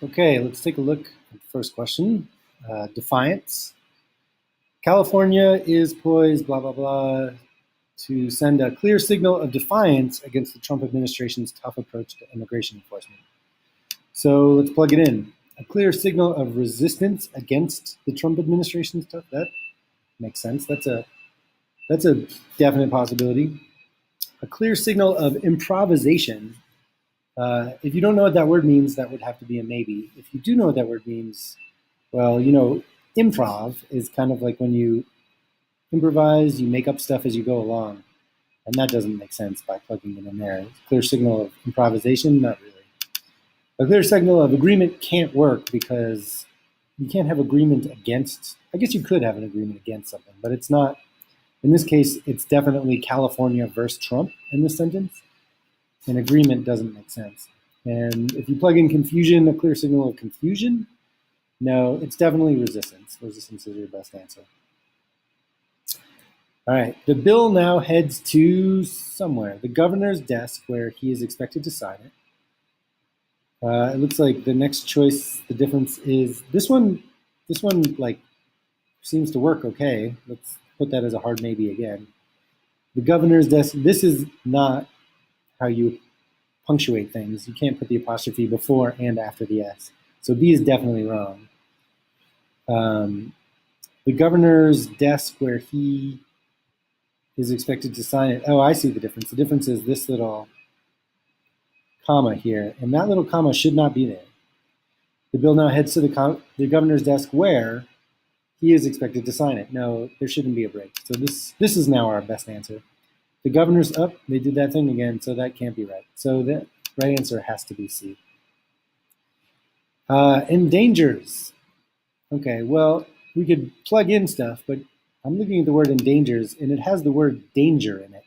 Okay, let's take a look at the first question. Defiance. California is poised, blah, blah, blah, to send a clear signal of defiance against the Trump administration's tough approach to immigration enforcement. So let's plug it in. A clear signal of resistance against the Trump administration's tough, that makes sense. That's a definite possibility. A clear signal of improvisation. If you don't know what that word means, that would have to be a maybe. If you do know what that word means, well, improv is kind of like when you improvise, you make up stuff as you go along. And that doesn't make sense by plugging it in there. A clear signal of improvisation, not really. A clear signal of agreement can't work because you can't have agreement against, I guess you could have an agreement against something, but it's not, in this case, it's definitely California versus Trump in this sentence. An agreement doesn't make sense. And if you plug in confusion, a clear signal of confusion, no, it's definitely resistance. Resistance is your best answer. All right, the bill now heads to somewhere, the governor's desk, where he is expected to sign it. It looks like the next choice, the difference is this one like seems to work okay. Let's put that as a hard maybe again. The governor's desk, this is not how you punctuate things. You can't put the apostrophe before and after the S. So B is definitely wrong. The governor's desk where he is expected to sign it. Oh, I see the difference. The difference is this little comma here, and that little comma should not be there. The bill now heads to the governor's desk where he is expected to sign it. No, there shouldn't be a break. So this is now our best answer. The governor's up, they did that thing again, so that can't be right. So the right answer has to be C. Endangers. Okay, well, we could plug in stuff, but I'm looking at the word endangers, and it has the word danger in it,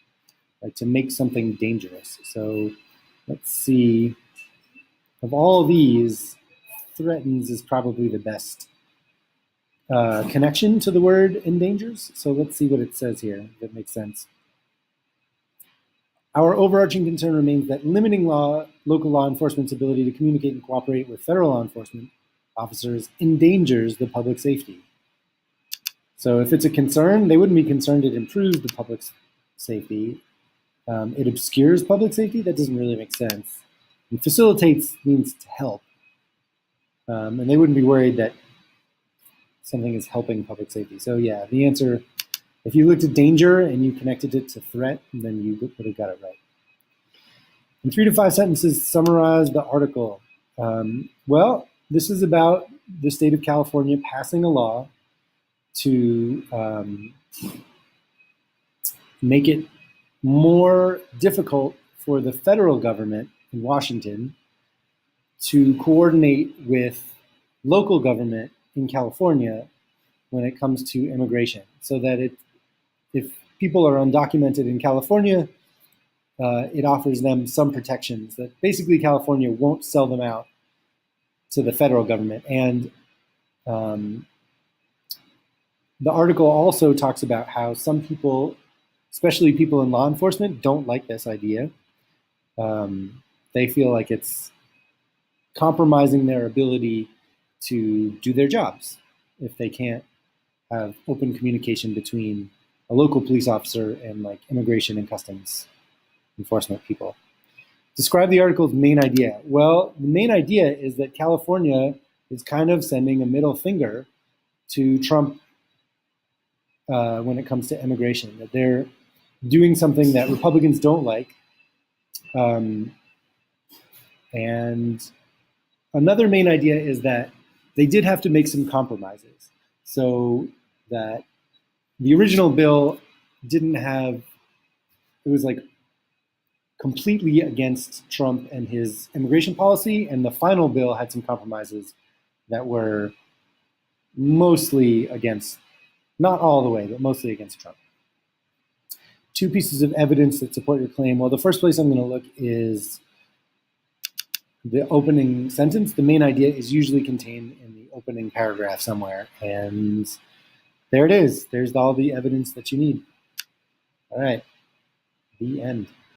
like to make something dangerous. So let's see. Of all these, threatens is probably the best connection to the word endangers. So let's see what it says here, if it makes sense. Our overarching concern remains that limiting local law enforcement's ability to communicate and cooperate with federal law enforcement officers endangers the public safety. So if it's a concern, they wouldn't be concerned it improves the public safety. It obscures public safety? That doesn't really make sense. And facilitates means to help. And they wouldn't be worried that something is helping public safety. So yeah, the answer, if you looked at danger and you connected it to threat, then you would have got it right. In 3 to 5 sentences, summarize the article. Well, this is about the state of California passing a law to make it more difficult for the federal government in Washington to coordinate with local government in California when it comes to immigration, so that if people are undocumented in California, it offers them some protections that basically California won't sell them out to the federal government. And the article also talks about how some people, especially people in law enforcement, don't like this idea. They feel like it's compromising their ability to do their jobs if they can't have open communication between a local police officer and like immigration and customs enforcement people. Describe the article's main idea. Well, the main idea is that California is kind of sending a middle finger to Trump when it comes to immigration, that they're doing something that Republicans don't like. And another main idea is that they did have to make some compromises, so that the original bill didn't have, it was like completely against Trump and his immigration policy, and the final bill had some compromises that were mostly against, not all the way, but mostly against Trump. 2 pieces of evidence that support your claim. Well, the first place I'm going to look is the opening sentence. The main idea is usually contained in the opening paragraph somewhere, and there it is. There's all the evidence that you need. All right, the end.